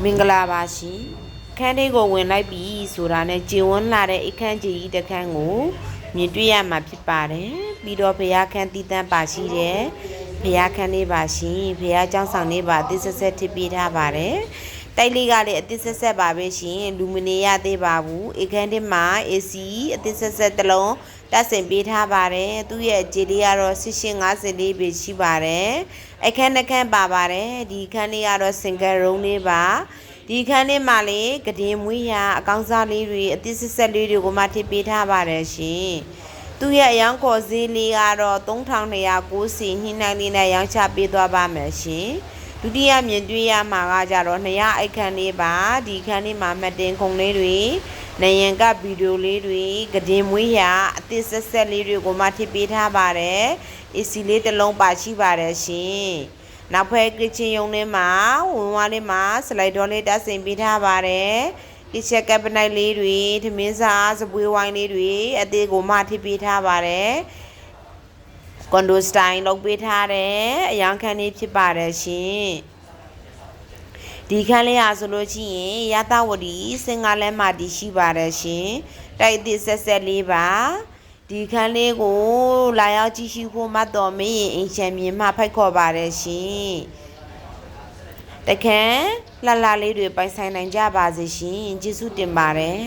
မင်္ဂလာပါရှင်ခန်းလေးကိုဝင်လိုက်ပြီဆိုတာနဲ့ကျင်ဝန်းလာတဲ့အခန်းကြီးတစ်ခန်းကိုမြင်တွေ့ရမှာဖြစ်ပါတယ်ပြီးတော့ဘုရားခန်းတည်တံ့ပါရှိတယ်ဘုရားခန်းလေးပါရှင်ဘုရားကျောင်းဆောင်လေးပါအသစ်ဆက်ဆက်ထပ်ပေးထားပါတယ်တိုက်လေးကလည်းအသစ်ဆက်ဆက်ပါပဲရှင်လူမနေရသေးပါဘူးအခန်းထဲမှာ AC အသစ်ဆက်ဆက်တစ်လုံးတက်ဆင်ပေးထားပါတယ်သူ့ရဲ့အကျေလေးကတော့1854ပေရှိပါတယ်အခန်းတစ်ခန်းပါပါတယ်ဒီခန်းလေးကတော့ single room လေးပါဒီခန်းလေးမှာလေကတင်မွေးရအကောင်းစားလေးတွေအသစ်ဆက်ဆက်လေးတွေကိုမှထည့်ပေးထားပါတယ်ရှင်သူ့ရဲ့အယောင်ခေါ်ဈေးလေးကတော့3290ညှိနှိုင်းလေးနဲ့ရောင်းချပေးသွားပါမယ်ရှင်ဒုတိယမြင်တွေ့ရမှာကကြတော့200အိတ်ခန်းလေးပါဒီခန်းလေးမှာမှတ်တင်ခုံလေးတွေနေရင်ကဗီဒီယိုလေးတွေကတင်မွေးရအသစ်ဆက်ဆက်လေးတွေကိုမှထည့်ပေးထားပါတယ် AC လေးတစ်လုံးပါရှိပါတယ်ရှင်နောက်ဖက်ကစ်ချင်ရုံလေးမှာဝင်ဝါးလေးမှာစလိုက်ဒေါ်လေးတက်ဆင်ပေးထားပါတယ်ကစ်ချက်ကပ်နိုက်လေးတွေထမင်းစားစပွေးဝိုင်းလေးတွေအသေးကိုမှထည့်ပေးထားပါတယ်ကွန်ဒိုစတိုင်လုပ်ပေးထားတယ်အယောင်ခန်းလေးဖြစ်ပါတယ်ရှင်ဒီခန်းလေးဟာဆိုလို့ရှိရင်ရတဝတီစင်္ဂလန်းမှာတည်ရှိပါတယ်ရှင်တိုက်သစ်ဆက်ဆက်လေးပါဒီခန်းလေးကိုလာရောက်ကြည့်ရှုဖို့မှတ်တော်မင်းအိမ်ချမ်းမြင်မှဖိုက်ခေါ်ပါတယ်ရှင်တခန်းလှလှလေးတွေပိုင်ဆိုင်နိုင်ကြပါစေရှင်ကျေးဇူးတင်ပါတယ်